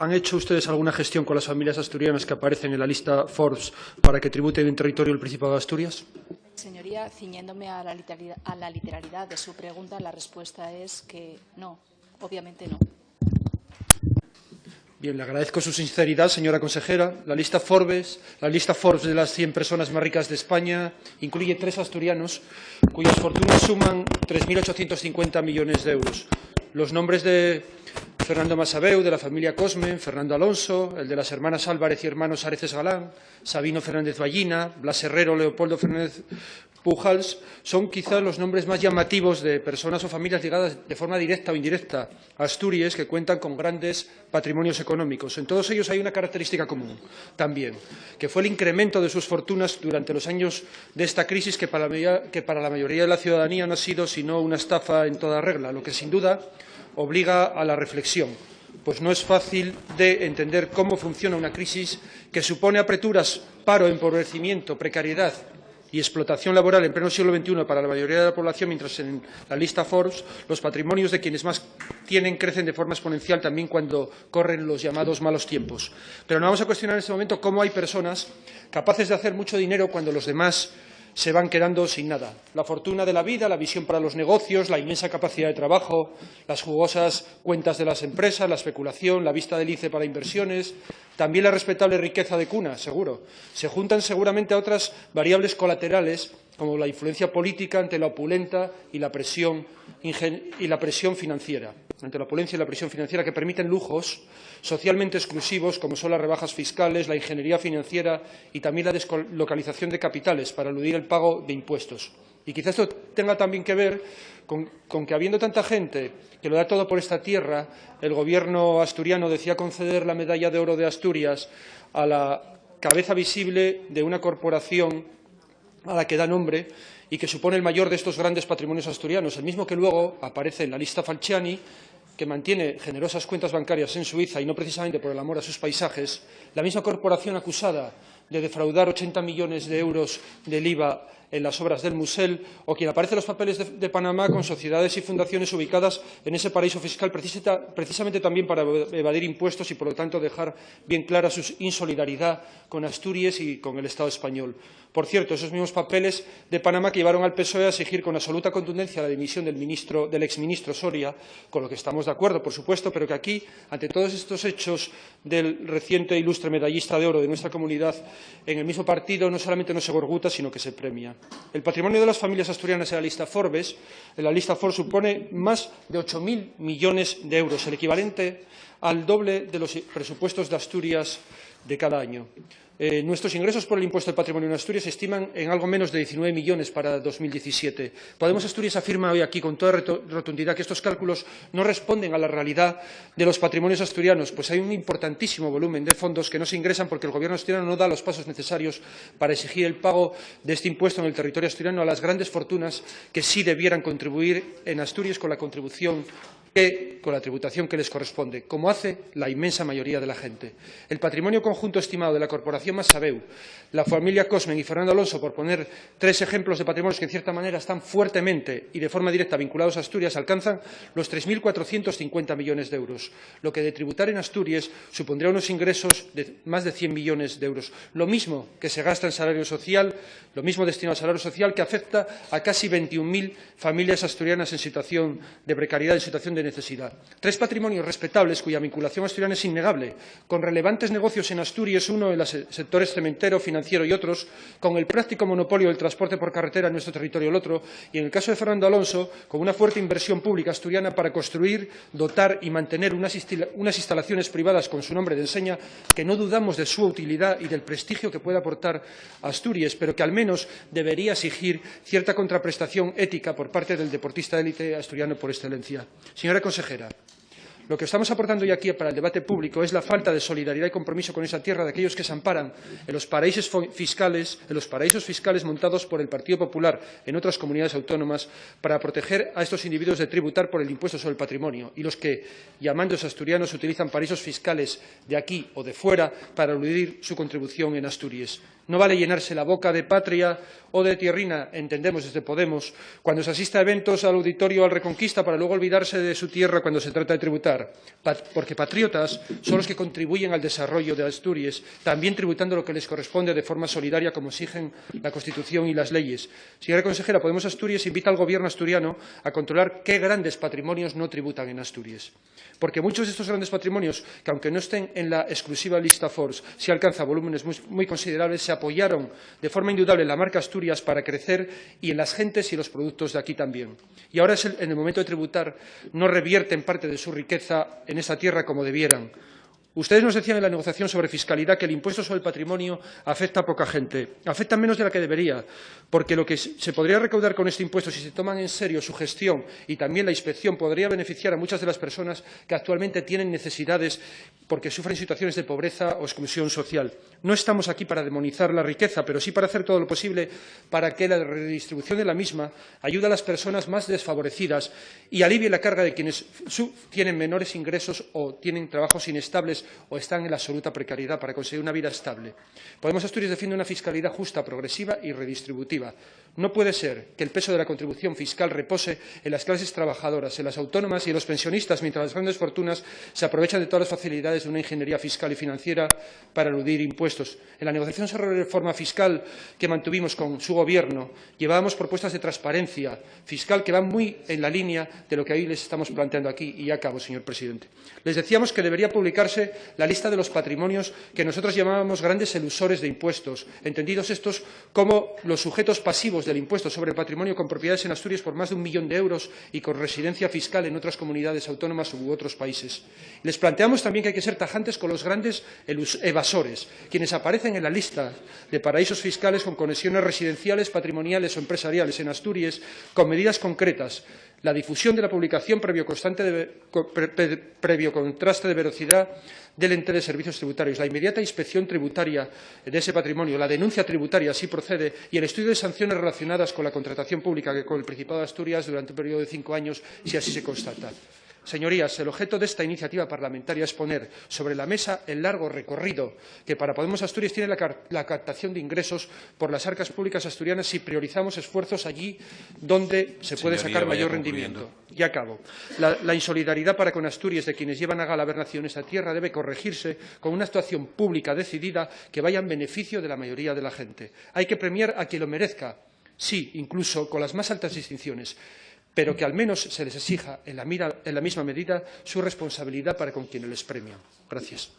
¿Han hecho ustedes alguna gestión con las familias asturianas que aparecen en la lista Forbes para que tributen en territorio del Principado de Asturias? Señoría, ciñéndome a la literalidad de su pregunta, la respuesta es que no, obviamente no. Bien, le agradezco su sinceridad, señora consejera. La lista Forbes de las 100 personas más ricas de España incluye 3 asturianos cuyas fortunas suman 3.850 millones de euros. Los nombres de Fernando Masabeu, de la familia Cosme, Fernando Alonso, el de las hermanas Álvarez y hermanos Areces Galán, Sabino Fernández Ballina, Blas Herrero, Leopoldo Fernández Pujals, son quizás los nombres más llamativos de personas o familias ligadas de forma directa o indirecta a Asturias que cuentan con grandes patrimonios económicos. En todos ellos hay una característica común también, que fue el incremento de sus fortunas durante los años de esta crisis que para la mayoría de la ciudadanía no ha sido sino una estafa en toda regla, lo que sin duda obliga a la reflexión, pues no es fácil de entender cómo funciona una crisis que supone apreturas, paro, empobrecimiento, precariedad y explotación laboral en pleno siglo XXI para la mayoría de la población, mientras en la lista Forbes los patrimonios de quienes más tienen crecen de forma exponencial también cuando corren los llamados malos tiempos. Pero no vamos a cuestionar en este momento cómo hay personas capaces de hacer mucho dinero cuando los demás se van quedando sin nada. La fortuna de la vida, la visión para los negocios, la inmensa capacidad de trabajo, las jugosas cuentas de las empresas, la especulación, la vista del ICE para inversiones, también la respetable riqueza de cuna, seguro. Se juntan seguramente a otras variables colaterales como la influencia política ante la opulenta y la presión financiera, que permiten lujos socialmente exclusivos como son las rebajas fiscales, la ingeniería financiera y también la deslocalización de capitales para eludir el pago de impuestos. Y quizás esto tenga también que ver con que, habiendo tanta gente que lo da todo por esta tierra, el Gobierno asturiano decía conceder la medalla de oro de Asturias a la cabeza visible de una corporación a la que da nombre y que supone el mayor de estos grandes patrimonios asturianos, el mismo que luego aparece en la lista Falciani, que mantiene generosas cuentas bancarias en Suiza y no precisamente por el amor a sus paisajes, la misma corporación acusada de defraudar 80 millones de euros del IVA en las obras del Musel, o quien aparece en los papeles de Panamá con sociedades y fundaciones ubicadas en ese paraíso fiscal precisamente también para evadir impuestos y, por lo tanto, dejar bien clara su insolidaridad con Asturias y con el Estado español. Por cierto, esos mismos papeles de Panamá que llevaron al PSOE a exigir con absoluta contundencia la dimisión del exministro Soria, con lo que estamos de acuerdo, por supuesto, pero que aquí, ante todos estos hechos del reciente ilustre medallista de oro de nuestra comunidad, en el mismo partido no solamente no se gorguta, sino que se premia. El patrimonio de las familias asturianas en la lista Forbes supone más de 8.000 millones de euros, el equivalente al doble de los presupuestos de Asturias de cada año. Nuestros ingresos por el impuesto del patrimonio en Asturias se estiman en algo menos de 19 millones para 2017. Podemos Asturias afirma hoy aquí con toda rotundidad que estos cálculos no responden a la realidad de los patrimonios asturianos, pues hay un importantísimo volumen de fondos que no se ingresan porque el Gobierno asturiano no da los pasos necesarios para exigir el pago de este impuesto en el territorio asturiano a las grandes fortunas que sí debieran contribuir en Asturias con la tributación que les corresponde, como hace la inmensa mayoría de la gente. El patrimonio conjunto estimado de la corporación Masabeu, la familia Cosmen y Fernando Alonso, por poner 3 ejemplos de patrimonios que, en cierta manera, están fuertemente y de forma directa vinculados a Asturias, alcanzan los 3.450 millones de euros, lo que de tributar en Asturias supondría unos ingresos de más de 100 millones de euros. Lo mismo que se gasta en salario social, lo mismo destinado al salario social, que afecta a casi 21.000 familias asturianas en situación de precariedad, en situación de necesidad. 3 patrimonios respetables cuya vinculación asturiana es innegable, con relevantes negocios en Asturias, uno en los sectores cementero, financiero y otros, con el práctico monopolio del transporte por carretera en nuestro territorio el otro, y en el caso de Fernando Alonso, con una fuerte inversión pública asturiana para construir, dotar y mantener unas instalaciones privadas con su nombre de enseña, que no dudamos de su utilidad y del prestigio que puede aportar a Asturias, pero que al menos debería exigir cierta contraprestación ética por parte del deportista de élite asturiano por excelencia. Señora consejera, lo que estamos aportando hoy aquí para el debate público es la falta de solidaridad y compromiso con esa tierra de aquellos que se amparan en los paraísos fiscales montados por el Partido Popular en otras comunidades autónomas para proteger a estos individuos de tributar por el impuesto sobre el patrimonio, y los que, llamándose asturianos, utilizan paraísos fiscales de aquí o de fuera para eludir su contribución en Asturias. No vale llenarse la boca de patria o de tierrina, entendemos desde Podemos, cuando se asiste a eventos al auditorio al Reconquista para luego olvidarse de su tierra cuando se trata de tributar. tributar, porque patriotas son los que contribuyen al desarrollo de Asturias, también tributando lo que les corresponde de forma solidaria, como exigen la Constitución y las leyes. Señora consejera, Podemos Asturias invita al Gobierno asturiano a controlar qué grandes patrimonios no tributan en Asturias, porque muchos de estos grandes patrimonios, que aunque no estén en la exclusiva lista Forbes, sí alcanzan volúmenes muy considerables, se apoyaron de forma indudable en la marca Asturias para crecer y en las gentes y los productos de aquí también. Y ahora, en el momento de tributar, no revierten parte de su riqueza en esa tierra como debieran. Ustedes nos decían en la negociación sobre fiscalidad que el impuesto sobre el patrimonio afecta a poca gente, afecta menos de la que debería, porque lo que se podría recaudar con este impuesto, si se toman en serio su gestión y también la inspección, podría beneficiar a muchas de las personas que actualmente tienen necesidades porque sufren situaciones de pobreza o exclusión social. No estamos aquí para demonizar la riqueza, pero sí para hacer todo lo posible para que la redistribución de la misma ayude a las personas más desfavorecidas y alivie la carga de quienes tienen menores ingresos o tienen trabajos inestables o están en la absoluta precariedad para conseguir una vida estable. Podemos Asturias defiende una fiscalidad justa, progresiva y redistributiva. No puede ser que el peso de la contribución fiscal repose en las clases trabajadoras, en las autónomas y en los pensionistas, mientras las grandes fortunas se aprovechan de todas las facilidades de una ingeniería fiscal y financiera para eludir impuestos. En la negociación sobre la reforma fiscal que mantuvimos con su Gobierno, llevábamos propuestas de transparencia fiscal que van muy en la línea de lo que hoy les estamos planteando aquí. Y ya acabo, señor presidente. Les decíamos que debería publicarse la lista de los patrimonios que nosotros llamábamos grandes elusores de impuestos, entendidos estos como los sujetos pasivos del impuesto sobre el patrimonio con propiedades en Asturias por más de 1 millón de euros y con residencia fiscal en otras comunidades autónomas u otros países. Les planteamos también que hay que ser tajantes con los grandes evasores, quienes aparecen en la lista de paraísos fiscales con conexiones residenciales, patrimoniales o empresariales en Asturias, con medidas concretas. La difusión de la publicación previo contraste de veracidad del ente de servicios tributarios, la inmediata inspección tributaria de ese patrimonio, la denuncia tributaria, si procede, y el estudio de sanciones relacionadas con la contratación pública con el Principado de Asturias durante un periodo de 5 años, si así se constata. Señorías, el objeto de esta iniciativa parlamentaria es poner sobre la mesa el largo recorrido que para Podemos Asturias tiene la captación de ingresos por las arcas públicas asturianas si priorizamos esfuerzos allí donde se puede sacar mayor rendimiento. Y acabo. La insolidaridad para con Asturias de quienes llevan a gala haber nacido en esta tierra debe corregirse con una actuación pública decidida que vaya en beneficio de la mayoría de la gente. Hay que premiar a quien lo merezca, sí, incluso con las más altas distinciones, pero que al menos se les exija en la misma medida su responsabilidad para con quienes les premian. Gracias.